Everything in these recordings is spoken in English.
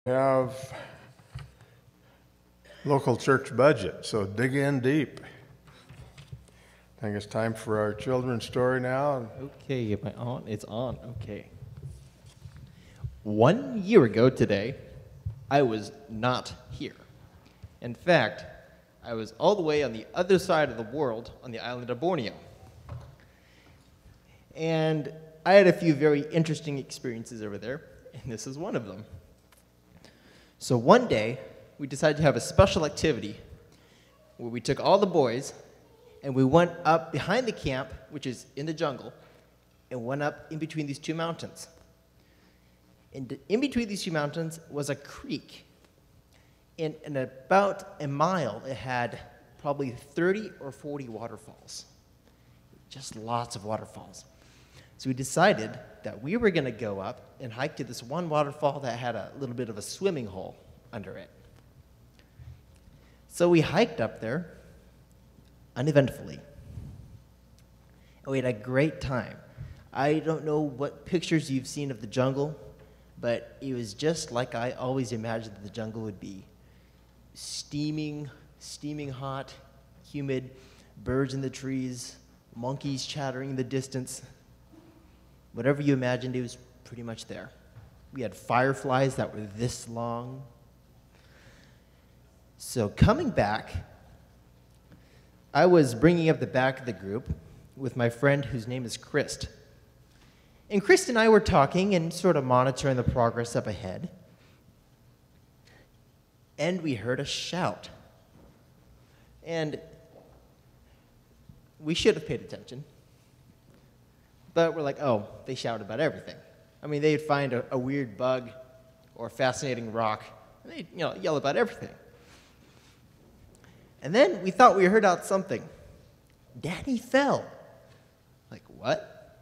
Have local church budget, so dig in deep. I think it's time for our children's story now. Okay, am I on? It's on. Okay. 1 year ago today, I was not here. In fact, I was all the way on the other side of the world on the island of Borneo. And I had a few very interesting experiences over there, and this is one of them. So one day, we decided to have a special activity where we took all the boys and we went up behind the camp, which is in the jungle, and went up in between these two mountains. And in between these two mountains was a creek. And in about a mile, it had probably 30 or 40 waterfalls. Just lots of waterfalls. So we decided that we were going to go up and hike to this one waterfall that had a little bit of a swimming hole under it. So we hiked up there uneventfully. And we had a great time. I don't know what pictures you've seen of the jungle, but it was just like I always imagined the jungle would be. Steaming hot, humid, birds in the trees, monkeys chattering in the distance. Whatever you imagined, it was pretty much there. We had fireflies that were this long. So coming back, I was bringing up the back of the group with my friend whose name is Christ. And Christ and I were talking and sort of monitoring the progress up ahead. And we heard a shout. And we should have paid attention. But we're like, oh, they shout about everything. I mean, they'd find a weird bug or a fascinating rock, and they'd yell about everything. And then we thought we heard out something. Daddy fell. Like, what?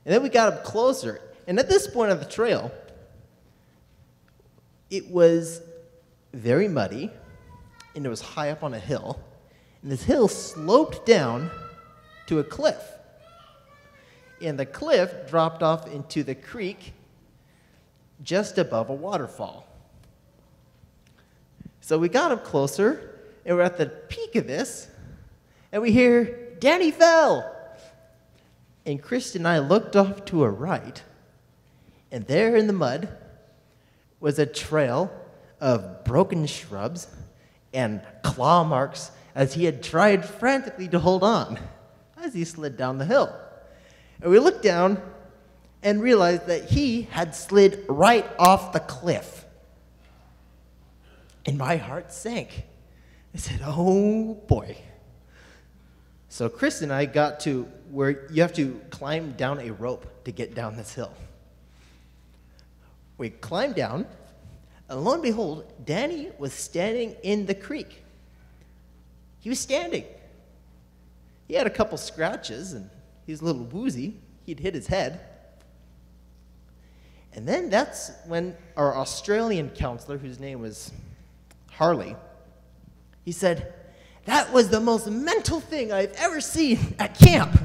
And then we got up closer, and at this point of the trail, it was very muddy, and it was high up on a hill, and this hill sloped down to a cliff. And the cliff dropped off into the creek just above a waterfall. So we got up closer, and we're at the peak of this, and we hear, "Danny fell!" And Chris and I looked off to our right, and there in the mud was a trail of broken shrubs and claw marks as he had tried frantically to hold on as he slid down the hill. And we looked down and realized that he had slid right off the cliff. And my heart sank. I said, oh boy. So Chris and I got to where you have to climb down a rope to get down this hill. We climbed down, and lo and behold, Danny was standing in the creek. He was standing. He had a couple scratches, and he was a little woozy. He'd hit his head. And then that's when our Australian counselor, whose name was Harley, he said, "That was the most mental thing I've ever seen at camp."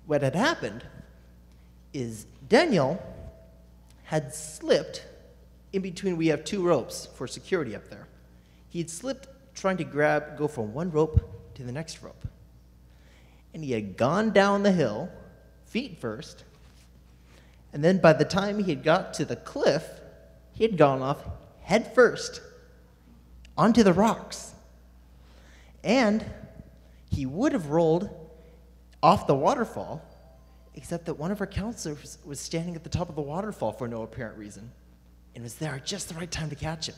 What had happened is Daniel had slipped in between. We have two ropes for security up there. He'd slipped trying to go from one rope to the next rope. And he had gone down the hill, feet first, and then by the time he had got to the cliff, he had gone off head first onto the rocks. And he would have rolled off the waterfall, except that one of our counselors was standing at the top of the waterfall for no apparent reason and was there at just the right time to catch him.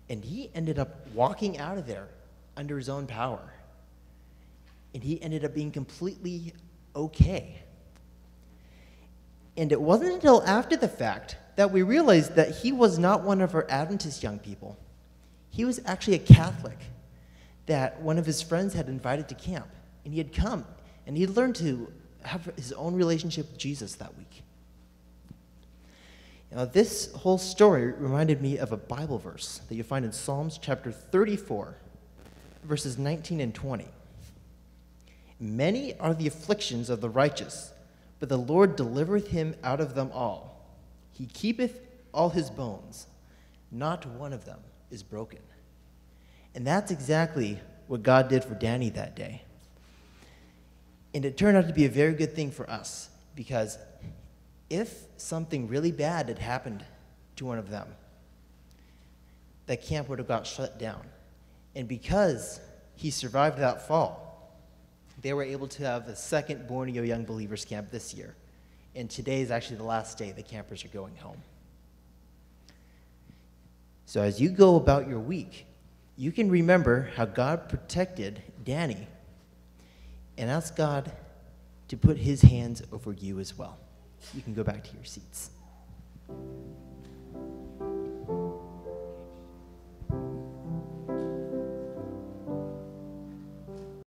And he ended up walking out of there under his own power. And he ended up being completely okay. And it wasn't until after the fact that we realized that he was not one of our Adventist young people. He was actually a Catholic that one of his friends had invited to camp. And he had come, and he had learned to have his own relationship with Jesus that week. Now, this whole story reminded me of a Bible verse that you find in Psalms chapter 34, verses 19 and 20. Many are the afflictions of the righteous, But the Lord delivereth him out of them all. He keepeth all his bones. Not one of them is broken. And that's exactly what God did for Danny that day. And it turned out to be a very good thing for us, because if something really bad had happened to one of them, that camp would have got shut down. And because he survived that fall, they were able to have the second Borneo Young Believers camp this year. And today is actually the last day the campers are going home. So as you go about your week, you can remember how God protected Danny and ask God to put his hands over you as well. You can go back to your seats.